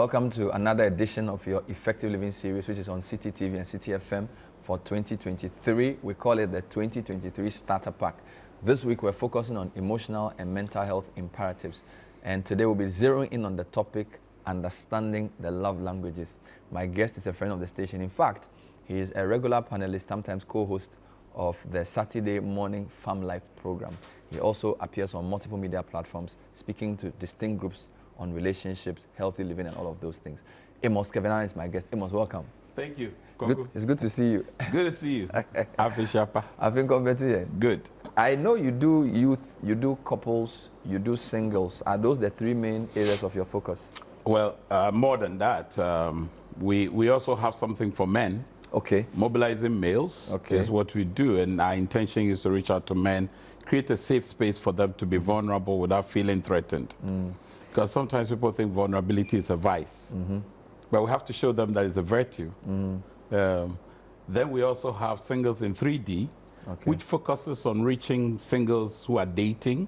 Welcome to another edition of your Effective Living series, which is on Citi TV and Citi FM for 2023. We call it the 2023 Starter Pack. This week, we're focusing on emotional and mental health imperatives. And today, we'll be zeroing in on the topic, understanding the love languages. My guest is a friend of the station. In fact, he is a regular panelist, sometimes co-host of the Saturday morning Farm Life program. He also appears on multiple media platforms, speaking to distinct groups on relationships, healthy living, and all of those things. Amos Kevinana is my guest. Amos, welcome. Thank you. It's good to see you. Good to see you. Happy Shapa. I've been compared to you. Good. I know you do youth, you do couples, you do singles. Are those the three main areas of your focus? Well, more than that, we also have something for men. Okay. Mobilizing males is what we do, and our intention is to reach out to men, create a safe space for them to be vulnerable without feeling threatened. Because sometimes people think vulnerability is a vice, but we have to show them that it's a virtue. Then we also have singles in 3D, which focuses on reaching singles who are dating,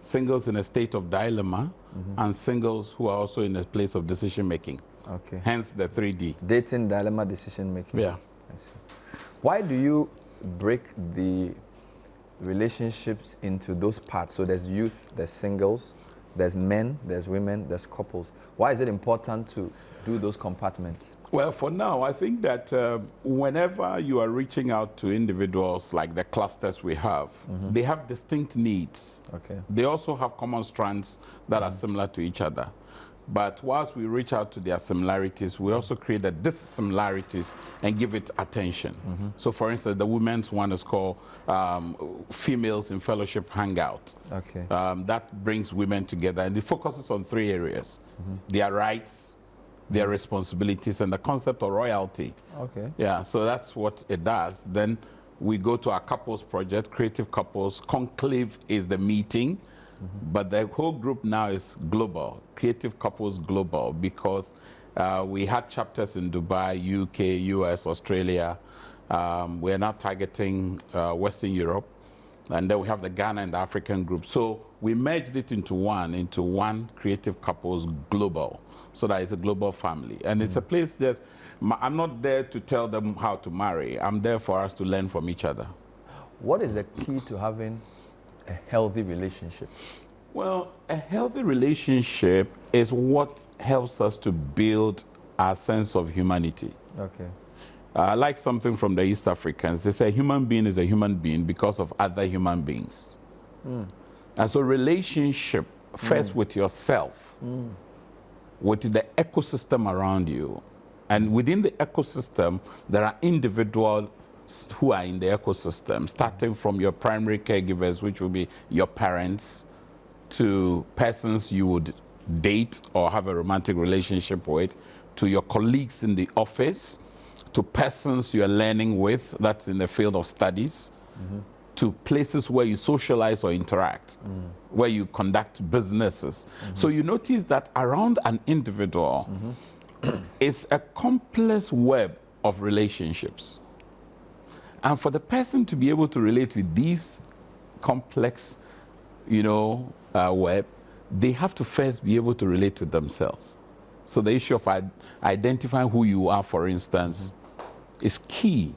singles in a state of dilemma, and singles who are also in a place of decision making. Hence the 3D. Dating, dilemma, decision making. Yeah. I see. Why do you break the relationships into those parts? So there's youth, there's singles, there's men, there's women, there's couples. Why is it important to do those compartments? Well, for now, I think that whenever you are reaching out to individuals like the clusters we have, they have distinct needs. They also have common strands that are similar to each other. But whilst we reach out to their similarities, we also create the dissimilarities and give it attention. So for instance, the women's one is called Females in Fellowship Hangout. That brings women together, and it focuses on three areas: their rights, their responsibilities, and the concept of royalty. Yeah, so that's what it does. Then we go to our couples project, Creative Couples. Conclave is the meeting. But the whole group now is global, Creative Couples Global, because we had chapters in Dubai, UK, US, Australia. We are now targeting Western Europe. And then we have the Ghana and the African group. So we merged it into one Creative Couples Global, so that it's a global family. And it's a place that's, I'm not there to tell them how to marry. I'm there for us to learn from each other. What is the key to having a healthy relationship? Well, a healthy relationship is what helps us to build our sense of humanity. I like something from the East Africans. They say a human being is a human being because of other human beings. And so relationship first with yourself, with the ecosystem around you. And within the ecosystem, there are individuals who are in the ecosystem, starting from your primary caregivers, which will be your parents, to persons you would date or have a romantic relationship with, to your colleagues in the office, to persons you are learning with, that's in the field of studies, to places where you socialize or interact, where you conduct businesses. So you notice that around an individual, it's a complex web of relationships. And for the person to be able to relate with these complex, web, they have to first be able to relate with themselves. So the issue of identifying who you are, for instance, is key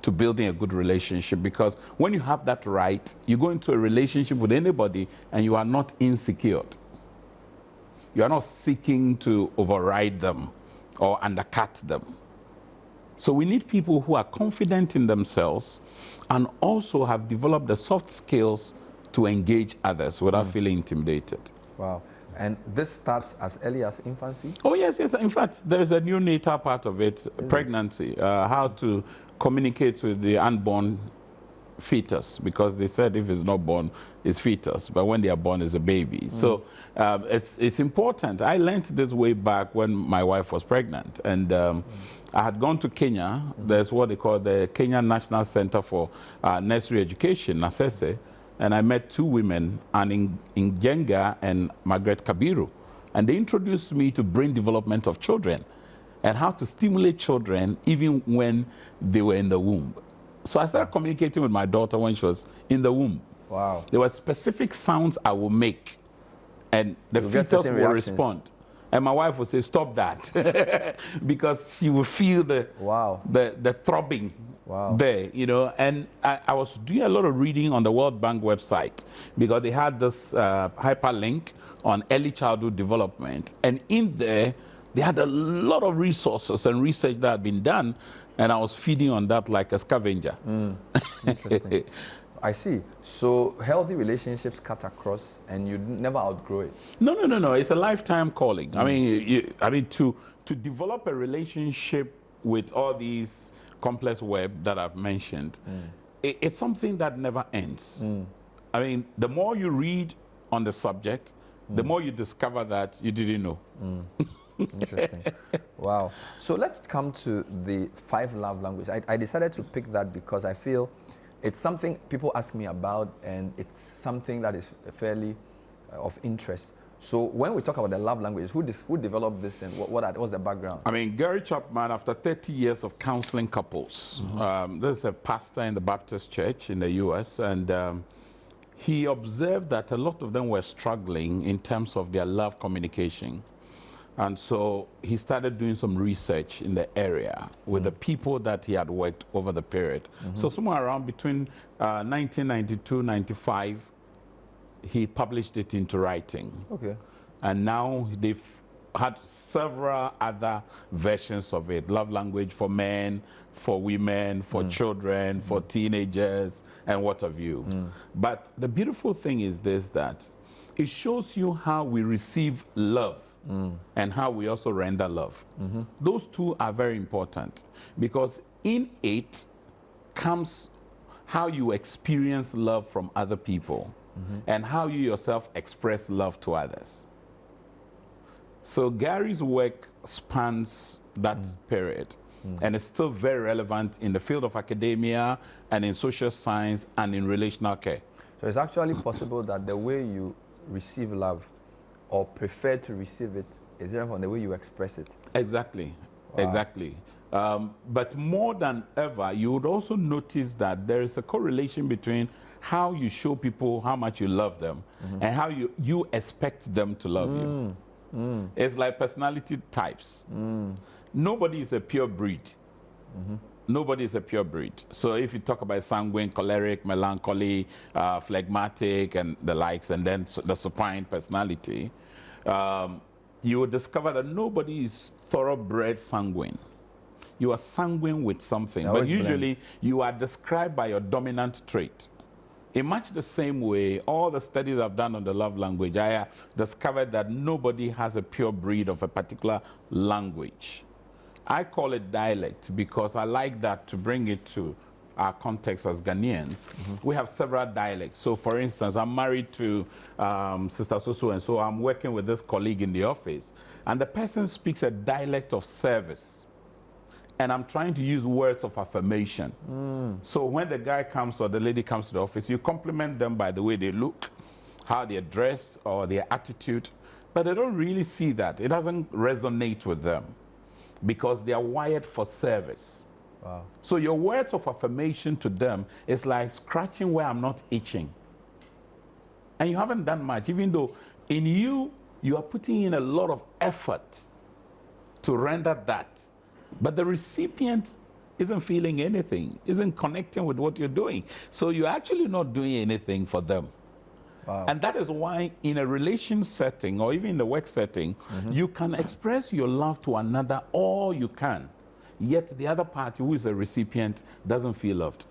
to building a good relationship, because when you have that right, you go into a relationship with anybody and you are not insecure. You are not seeking to override them or undercut them. So we need people who are confident in themselves and also have developed the soft skills to engage others without feeling intimidated. Wow. And this starts as early as infancy? Oh, yes. In fact, there is a neonatal part of it, pregnancy, how to communicate with the unborn fetus, because they said if it's not born, it's fetus, but when they are born, it's a baby. So it's important. I learned this way back when my wife was pregnant, and I had gone to Kenya. There's what they call the Kenya National Center for Nursery Education, NASESE, and I met two women, Anne Njenga and Margaret Kabiru, and they introduced me to brain development of children and how to stimulate children even when they were in the womb. So I started communicating with my daughter when she was in the womb. Wow. There were specific sounds I will make, and the fetus will respond. And my wife would say, stop that. Because she would feel the throbbing there, you know. And I was doing a lot of reading on the World Bank website because they had this hyperlink on early childhood development. And in there, they had a lot of resources and research that had been done. And I was feeding on that like a scavenger. Interesting. I see. So healthy relationships cut across, and you never outgrow it. No. It's a lifetime calling. I mean, to develop a relationship with all these complex web that I've mentioned, it's something that never ends. I mean, the more you read on the subject, the more you discover that you didn't know. Interesting. Wow. So let's come to the 5 love languages. I decided to pick that because I feel it's something people ask me about, and it's something that is fairly of interest. So when we talk about the love languages, who developed this, and what's the background? I mean, Gary Chapman, after 30 years of counseling couples, this is a pastor in the Baptist church in the U.S., and he observed that a lot of them were struggling in terms of their love communication. And so he started doing some research in the area with the people that he had worked over the period. So somewhere around between 1992, 95, he published it into writing. Okay. And now they've had several other versions of it. Love language for men, for women, for children, for teenagers, and what have you. But the beautiful thing is this, that it shows you how we receive love and how we also render love. Those two are very important, because in it comes how you experience love from other people and how you yourself express love to others. So Gary's work spans that period, and it's still very relevant in the field of academia and in social science and in relational care. So it's actually possible that the way you receive love or prefer to receive it is different from the way you express it. Exactly, exactly. But more than ever, you would also notice that there is a correlation between how you show people how much you love them and how you expect them to love you. It's like personality types. Nobody is a pure breed. Nobody is a pure breed. So if you talk about sanguine, choleric, melancholy, phlegmatic, and the likes, and then the supine personality, you will discover that nobody is thoroughbred sanguine. You are sanguine with something, but usually you are described by your dominant trait. In much the same way, all the studies I've done on the love language, I discovered that nobody has a pure breed of a particular language. I call it dialect because I like that to bring it to our context as Ghanaians. We have several dialects. So for instance, I'm married to Sister Soso, and so I'm working with this colleague in the office, and the person speaks a dialect of service. And I'm trying to use words of affirmation. So when the guy comes or the lady comes to the office, you compliment them by the way they look, how they're dressed, or their attitude. But they don't really see that. It doesn't resonate with them because they are wired for service. Wow. So your words of affirmation to them is like scratching where I'm not itching. And you haven't done much, even though in you are putting in a lot of effort to render that. But the recipient isn't feeling anything, isn't connecting with what you're doing. So you're actually not doing anything for them. Wow. And that is why in a relation setting or even in the work setting, you can express your love to another all you can. Yet the other party, who is a recipient, doesn't feel loved.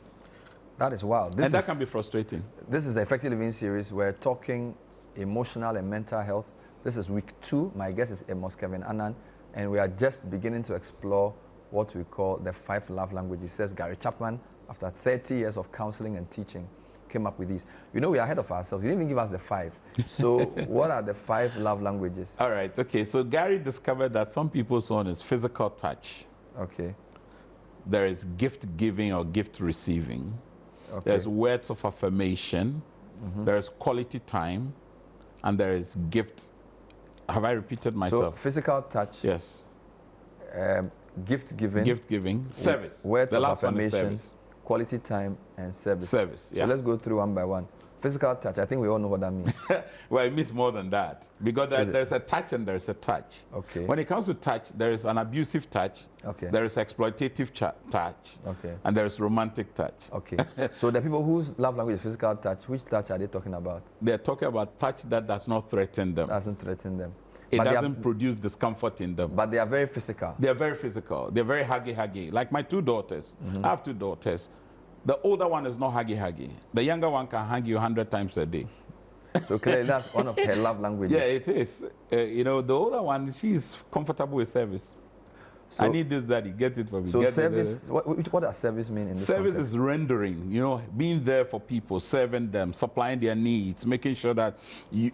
That is wild. And that can be frustrating. This is the Effective Living series. We're talking emotional and mental health. This is week 2. My guest is Amos Kevin Annan. And we are just beginning to explore what we call the 5 love languages. Says Gary Chapman, after 30 years of counseling and teaching, came up with these. You know, we are ahead of ourselves. You didn't even give us the 5. So what are the 5 love languages? All right, okay. So Gary discovered that some people's one is physical touch. Okay. There is gift giving or gift receiving. Okay. There's words of affirmation. There is quality time. And there is gift. Have I repeated myself? So physical touch. Yes. Gift giving. Gift giving. Service. Words the of last affirmation. one is service. Quality time and service. Service, yeah. So let's go through one by one. Physical touch, I think we all know what that means. Well, it means more than that. Because there's a touch and there's a touch. Okay. When it comes to touch, there is an abusive touch. Okay. There is exploitative touch. Okay. And there is romantic touch. Okay. So the people whose love language is physical touch, which touch are they talking about? They're talking about touch that does not threaten them. Doesn't threaten them. It doesn't produce discomfort in them. But they are very physical. They're very physical. They're very huggy. Like my two daughters. I have two daughters. The older one is not huggy. The younger one can hug you 100 times a day. So clearly that's one of her love languages. Yeah, it is. You know, the older one, she's comfortable with service. So, I need this, daddy. Get it for me. So service, what does service mean in this Service context? is rendering, you know, being there for people, serving them, supplying their needs, making sure that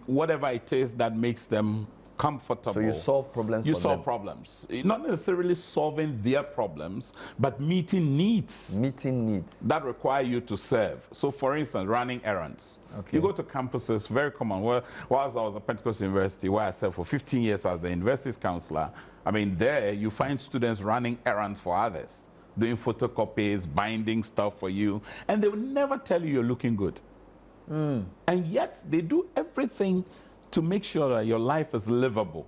whatever it is that makes them comfortable. So you solve problems for them. You solve problems. Not necessarily solving their problems, but meeting needs. Meeting needs. That require you to serve. So for instance, running errands. Okay. You go to campuses, very common. Well, whilst I was at Pentecost University, where I served for 15 years as the university's counselor, I mean, there you find students running errands for others, doing photocopies, binding stuff for you, and they will never tell you you're looking good. And yet they do everything to make sure that your life is livable.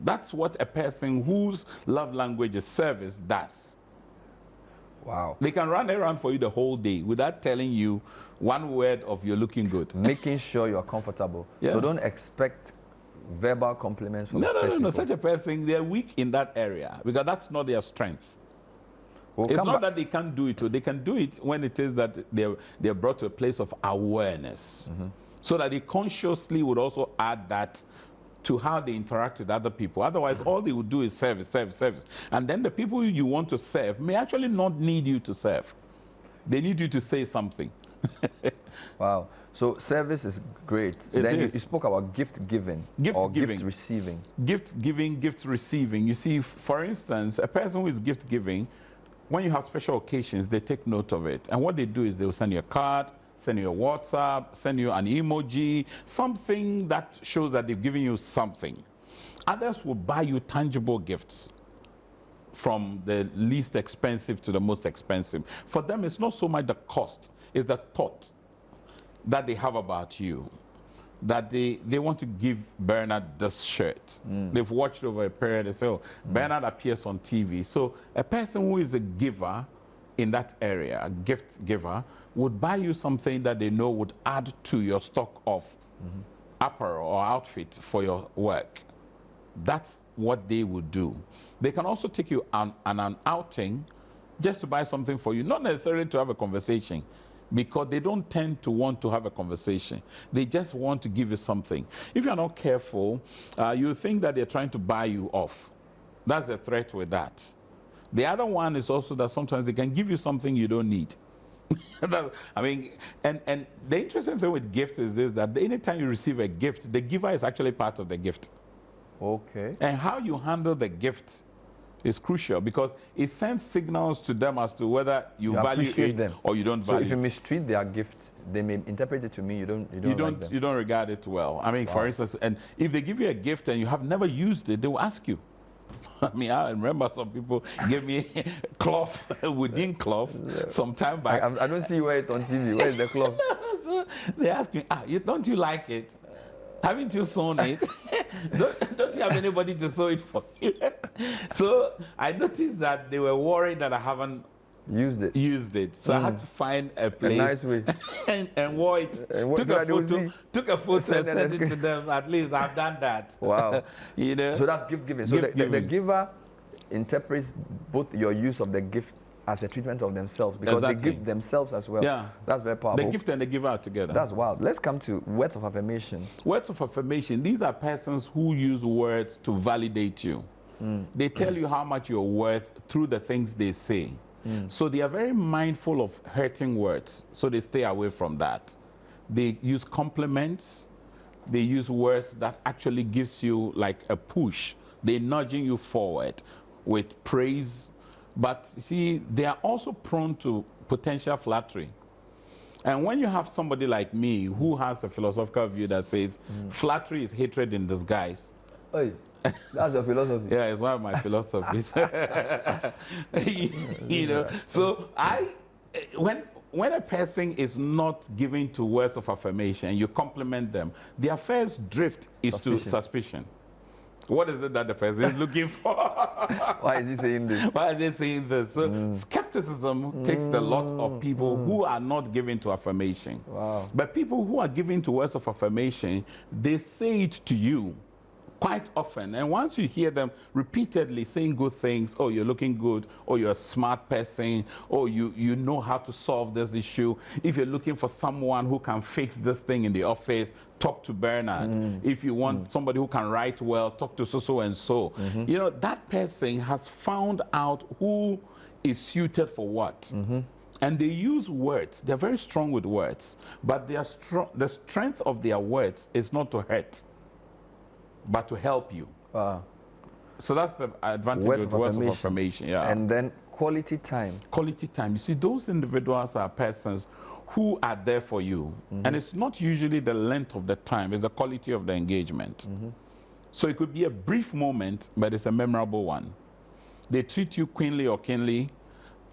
That's what a person whose love language is service does. Wow. They can run around for you the whole day without telling you one word of you're looking good. Making sure you're comfortable. Yeah. So don't expect verbal compliments from No. Such a person, they're weak in that area because that's not their strength. It's not that they can't do it. They can do it when it is that they're brought to a place of awareness. So that they consciously would also add that to how they interact with other people. Otherwise, all they would do is service. And then the people you want to serve may actually not need you to serve. They need you to say something. Wow. So service is great. Then you spoke about gift giving. Gift receiving. Gift giving, gift receiving. You see, for instance, a person who is gift giving, when you have special occasions, they take note of it. And what they do is they will send you a card, send you a WhatsApp, send you an emoji, something that shows that they've given you something. Others will buy you tangible gifts from the least expensive to the most expensive. For them, it's not so much the cost, it's the thought that they have about you, that they want to give Bernard this shirt. They've watched over a period, they say, oh, Bernard appears on TV. So a person who is a giver in that area, a gift giver, would buy you something that they know would add to your stock of apparel or outfit for your work. That's what they would do. They can also take you on an outing just to buy something for you, not necessarily to have a conversation, because they don't tend to want to have a conversation. They just want to give you something. If you're not careful, you think that they're trying to buy you off. That's the threat with that. The other one is also that sometimes they can give you something you don't need. I mean, and the interesting thing with gifts is this, that anytime you receive a gift, the giver is actually part of the gift. Okay. And how you handle the gift is crucial because it sends signals to them as to whether you value it them. Or you don't value it. So if you mistreat their gift, they may interpret it to mean you don't regard it well. I mean, for instance, and if they give you a gift and you have never used it, they will ask you. I mean, I remember some people gave me cloth, wooden cloth, some time back. I don't see you wear it on TV. Where is the cloth? So they asked me, don't you like it? Haven't you sewn it? don't you have anybody to sew it for you? So I noticed that they were worried that I haven't used it. So I had to find a place nice way. and wore it. Took a photo and sent it to them. At least I've done that. Wow. You know? So that's gift giving. So the giver interprets both your use of the gift as a treatment of themselves because they give themselves as well. Yeah. That's very powerful. The gift and the giver are together. That's wild. Let's come to words of affirmation. Words of affirmation. These are persons who use words to validate you. They tell you how much you're worth through the things they say. So they are very mindful of hurting words, so they stay away from that. They use compliments. They use words that actually gives you like a push. They're nudging you forward with praise. But see, they are also prone to potential flattery. And when you have somebody like me who has a philosophical view that says flattery is hatred in disguise. Hey, that's your philosophy. Yeah, it's one of my philosophies. You know, so when when a person is not giving to words of affirmation, you compliment them, their first drift is to suspicion. What is it that the person is looking for? Why is he saying this? Why are they saying this? So skepticism takes the lot of people who are not giving to affirmation. Wow. But people who are giving to words of affirmation, they say it to you quite often. And once you hear them repeatedly saying good things, oh, you're looking good, or you're a smart person, or you know how to solve this issue. If you're looking for someone who can fix this thing in the office, talk to Bernard. If you want somebody who can write well, talk to so and so. You know, that person has found out who is suited for what. And they use words. They're very strong with words. But they are the strength of their words is not to hurt, but to help you. So that's the advantage with words of affirmation. Yeah. And then quality time. Quality time. You see, those individuals are persons who are there for you. And it's not usually the length of the time, it's the quality of the engagement. So it could be a brief moment, but it's a memorable one. They treat you queenly or keenly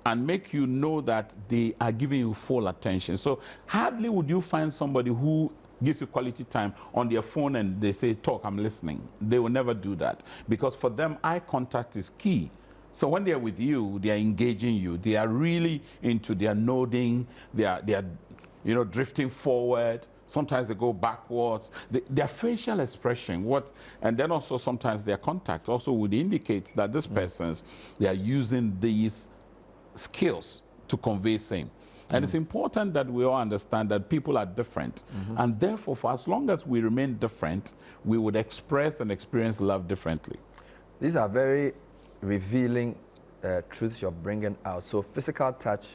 and make you know that they are giving you full attention. So hardly would you find somebody who gives you quality time on their phone and they say, talk, I'm listening. They will never do that, because for them, eye contact is key. So when they're with you, they are engaging you. They are really into their nodding. They are you know, drifting forward. Sometimes they go backwards. Their facial expression, and then also sometimes their contact also would indicate that this person's, they are using these skills to convey same. And it's important that we all understand that people are different. And therefore, for as long as we remain different, we would express and experience love differently. These are very revealing truths you're bringing out. So physical touch,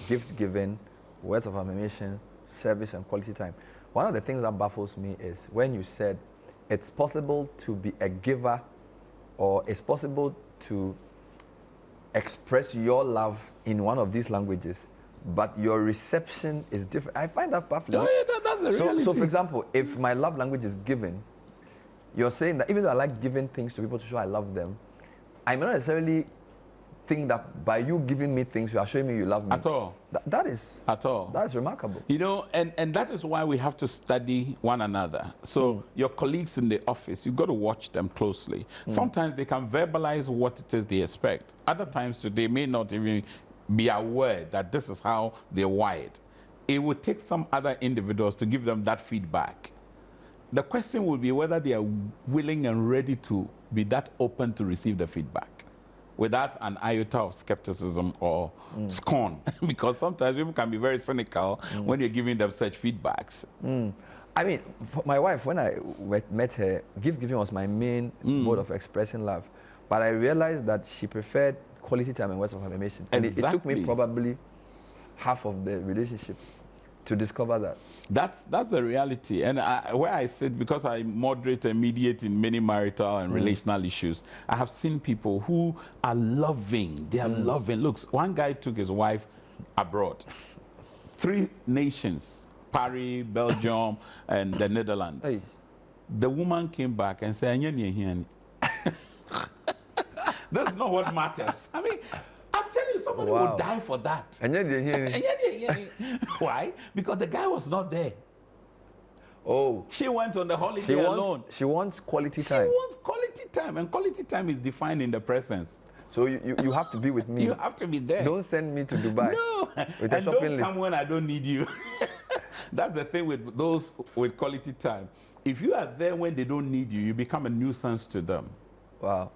gift giving, words of affirmation, service, and quality time. One of the things that baffles me is when you said it's possible to be a giver, or it's possible to express your love in one of these languages, but your reception is different. I find that baffling. Oh, yeah, that's the reality. So, for example, if my love language is giving, you're saying that even though I like giving things to people to show I love them, I may not necessarily think that by you giving me things, you are showing me you love me. At all. That is remarkable. You know, and that is why we have to study one another. So your colleagues in the office, you've got to watch them closely. Sometimes they can verbalize what it is they expect. Other times they may not even be aware that this is how they're wired. It would take some other individuals to give them that feedback. The question will be whether they are willing and ready to be that open to receive the feedback without an iota of skepticism or scorn. Because sometimes people can be very cynical when you're giving them such feedbacks. I mean, my wife, when I met her, gift giving was my main mode of expressing love. But I realized that she preferred quality time and words of affirmation. And it took me probably half of the relationship to discover that. That's the reality. And where I sit, because I moderate and mediate in many marital and relational issues, I have seen people who are loving. They are loving. Look, one guy took his wife abroad. 3 nations, Paris, Belgium, and the Netherlands. Hey. The woman came back and said, that's not what matters. I mean, I'm telling you, somebody would die for that. Why? Because the guy was not there. Oh. She went on the holiday alone. She wants quality time. She wants quality time, and quality time is defined in the presence. So you have to be with me. You have to be there. Don't send me to Dubai. No. With a and shopping don't come when I don't need you. That's the thing with those with quality time. If you are there when they don't need you, you become a nuisance to them. Wow.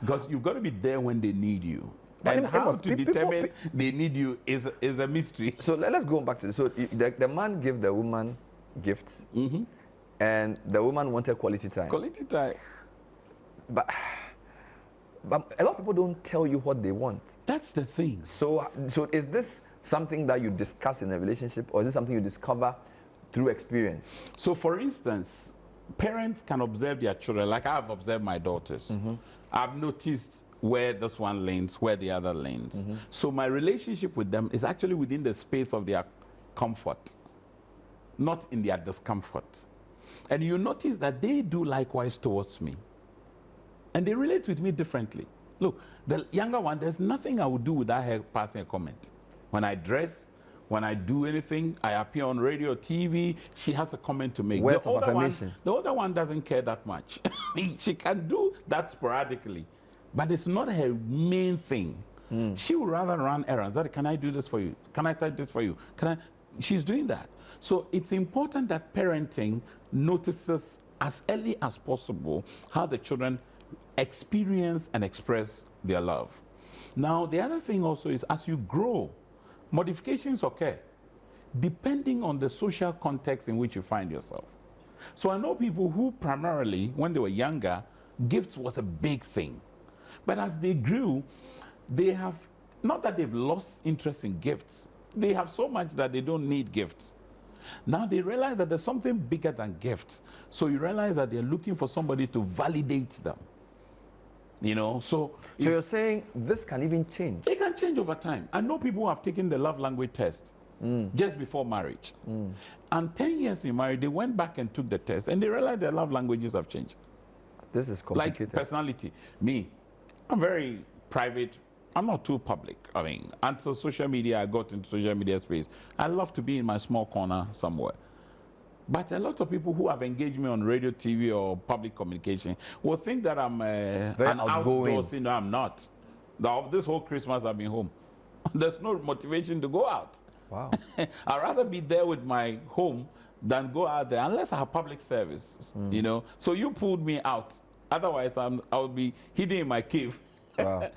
Because you've got to be there when they need you. And how to determine they need you is a mystery. So let's go back to this. So the man gave the woman gifts, and the woman wanted quality time. Quality time. But a lot of people don't tell you what they want. That's the thing. So is this something that you discuss in a relationship, or is this something you discover through experience? So for instance, parents can observe their children, like I've observed my daughters. I've noticed where this one leans, where the other leans. So my relationship with them is actually within the space of their comfort, not in their discomfort. And you notice that they do likewise towards me. And they relate with me differently. Look, the younger one, there's nothing I would do without her passing a comment. When I dress, When I do anything, I appear on radio, TV, she has a comment to make. Words of affirmation. The older one doesn't care that much. She can do that sporadically, but it's not her main thing. She would rather run errands. That, can I do this for you? Can I type this for you? She's doing that. So it's important that parenting notices as early as possible how the children experience and express their love. Now, the other thing also is as you grow, modifications occur depending on the social context in which you find yourself. So I know people who primarily, when they were younger, gifts was a big thing. But as they grew, they have, not that they've lost interest in gifts, they have so much that they don't need gifts. Now they realize that there's something bigger than gifts. So you realize that they're looking for somebody to validate them. You know, so you're saying this can even change? It can change over time. I know people who have taken the love language test just before marriage. And 10 years in marriage, they went back and took the test and they realized their love languages have changed. This is complicated. Like personality. Me, I'm very private. I'm not too public. I mean, until social media, I got into social media space. I love to be in my small corner somewhere. But a lot of people who have engaged me on radio, TV, or public communication will think that I'm an outdoors. You know, I'm not. This whole Christmas, I've been home. There's no motivation to go out. Wow. I'd rather be there with my home than go out there, unless I have public service, you know. So you pulled me out. Otherwise, I'll be hidden in my cave. Wow.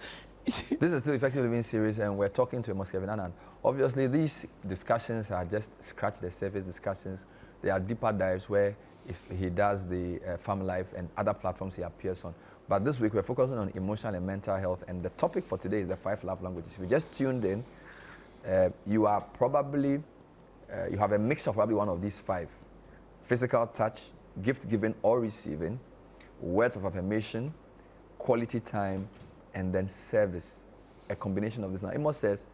This is still Effective Living series, and we're talking to Amos Kevin Annan. Obviously, these discussions are just scratch the surface discussions. There are deeper dives where if he does the Farm Life and other platforms he appears on. But this week, we're focusing on emotional and mental health, and the topic for today is the 5 love languages. If you just tuned in, you are probably, you have a mix of probably one of these 5. Physical touch, gift giving or receiving, words of affirmation, quality time, and then service. A combination of this. Now, Amos says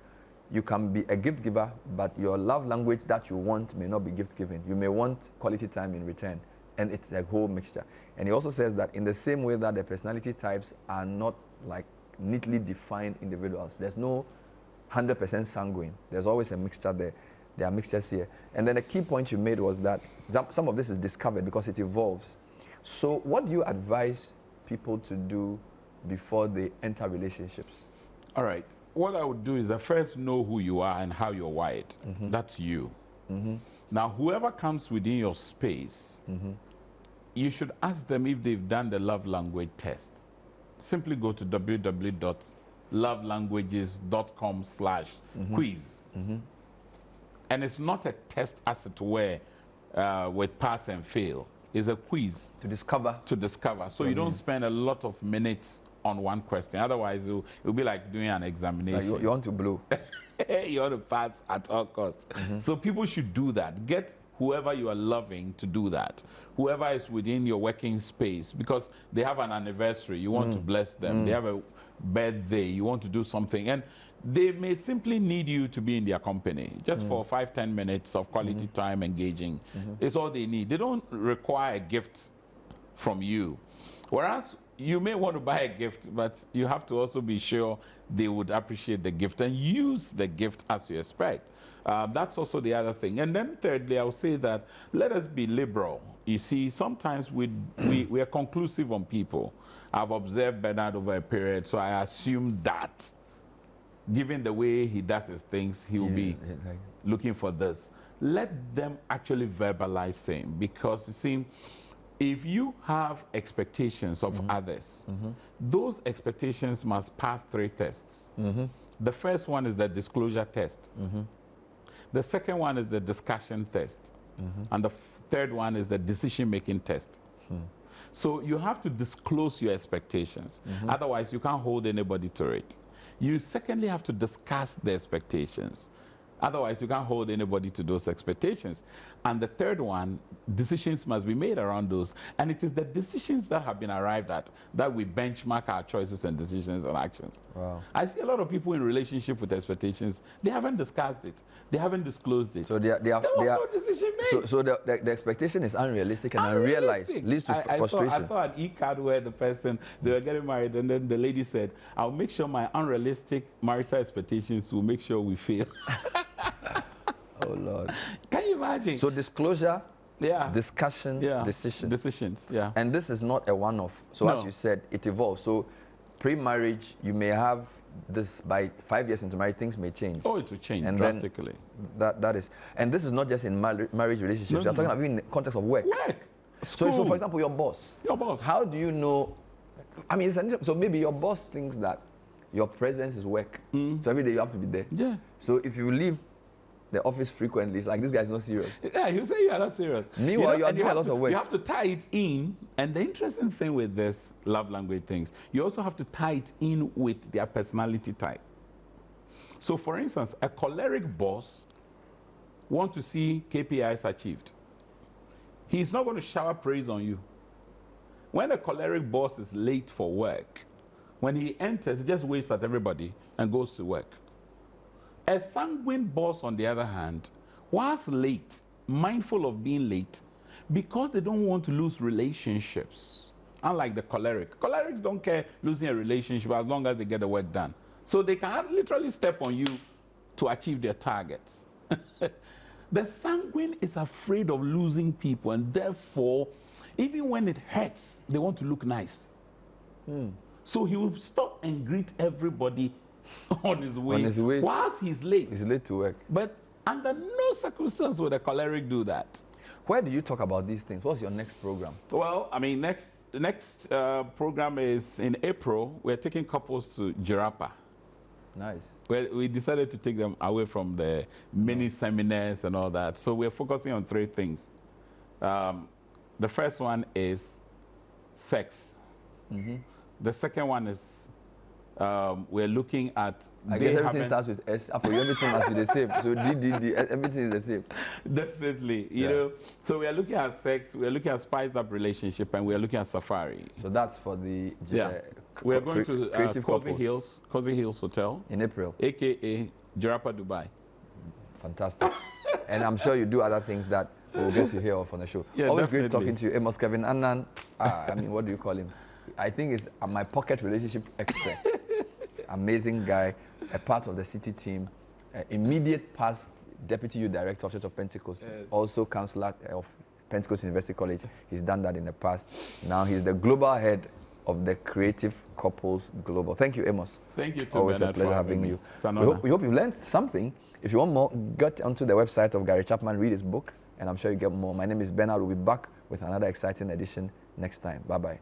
you can be a gift giver, but your love language that you want may not be gift giving. You may want quality time in return, and it's a whole mixture. And he also says that in the same way that the personality types are not like neatly defined individuals, there's no 100% sanguine. There's always a mixture there. There are mixtures here. And then the key point you made was that some of this is discovered because it evolves. So what do you advise people to do before they enter relationships? All right. What I would do is first know who you are and how you're wired. That's you. Now, whoever comes within your space, you should ask them if they've done the love language test. Simply go to www.lovelanguages.com/quiz. And it's not a test as it were with pass and fail. It's a quiz. To discover. So you don't spend a lot of minutes on one question. Otherwise, it'll be like doing an examination. Like you want to blow. You want to pass at all costs. So people should do that. Get whoever you are loving to do that. Whoever is within your working space, because they have an anniversary, you want to bless them. They have a birthday, you want to do something. And they may simply need you to be in their company, just for 5-10 minutes of quality time engaging. It's all they need. They don't require a gift from you. Whereas you may want to buy a gift, but you have to also be sure they would appreciate the gift and use the gift as you expect. That's also the other thing. And then thirdly, I would say that let us be liberal. You see, sometimes we are conclusive on people. I've observed Bernard over a period, so I assume that given the way he does his things, he will be looking for this. Let them actually verbalize same, because you see, if you have expectations of others, those expectations must pass 3 tests. The first one is the disclosure test. The second one is the discussion test. And the third one is the decision-making test. So you have to disclose your expectations. Otherwise, you can't hold anybody to it. You secondly have to discuss the expectations. Otherwise, you can't hold anybody to those expectations. And the third one, decisions must be made around those. And it is the decisions that have been arrived at that we benchmark our choices and decisions and actions. Wow. I see a lot of people in relationship with expectations. They haven't discussed it. They haven't disclosed it. So there was no decision made. So the expectation is unrealistic and unrealized. Leads to frustration. I saw an e-card where they were getting married, and then the lady said, I'll make sure my unrealistic marital expectations will make sure we fail. Oh, Lord. Can you imagine? So disclosure, yeah, discussion, yeah, decision. decisions. Yeah. And this is not a one-off. So No. as you said, it evolves. So pre-marriage, you may have this by 5 years into marriage, things may change. Oh, it will change And drastically. That is, and this is not just in marriage relationships. No, We are talking no. about in the context of work. Work. So for example, your boss. Your boss. How do you know? I mean, so maybe your boss thinks that your presence is work. So every day you have to be there. Yeah. So if you leave the office frequently, it's like this guy's not serious. Yeah, you say you are not serious. Meanwhile, you are doing a lot of work. You have to tie it in. And the interesting thing with this love language things, you also have to tie it in with their personality type. So for instance, a choleric boss wants to see KPIs achieved. He's not going to shower praise on you. When a choleric boss is late for work, when he enters, he just waves at everybody and goes to work. A sanguine boss, on the other hand, was late, mindful of being late, because they don't want to lose relationships. Unlike the choleric. Cholerics don't care losing a relationship as long as they get the work done. So they can literally step on you to achieve their targets. The sanguine is afraid of losing people, and therefore, even when it hurts, they want to look nice. So he will stop and greet everybody on his way. Whilst he's late. He's late to work. But under no circumstance would a choleric do that. Where do you talk about these things? What's your next program? Well, I mean, the next program is in April. We're taking couples to Jirapa. Nice. Well, we decided to take them away from the mini seminars and all that. So we're focusing on 3 things. The first one is sex. The second one is we're looking at... I guess everything starts with S. For you, everything must be the same. So D, everything is the same. Definitely. You know, so we are looking at sex, we are looking at spiced up relationship, and we are looking at safari. So that's for the... We are going to Cozy Hills Hotel. In April. AKA Jirapa, Dubai. Fantastic. And I'm sure you do other things that we'll get to hear off on the show. Yeah, always definitely. great talking to you. Amos Kevin Annan, I mean, what do you call him? I think he's my pocket relationship expert. Amazing guy, a part of the Citi team, immediate past Deputy Youth Director of Church of Pentecost, also Counselor of Pentecost University College. He's done that in the past. Now he's the global head of the Creative Couples Global. Thank you, Amos. Thank you too, Always Bernard, a pleasure for having me. you. It's an honor. We hope you learned something. If you want more, get onto the website of Gary Chapman, read his book, and I'm sure you get more. My name is Bernard. We'll be back with another exciting edition next time. Bye-bye.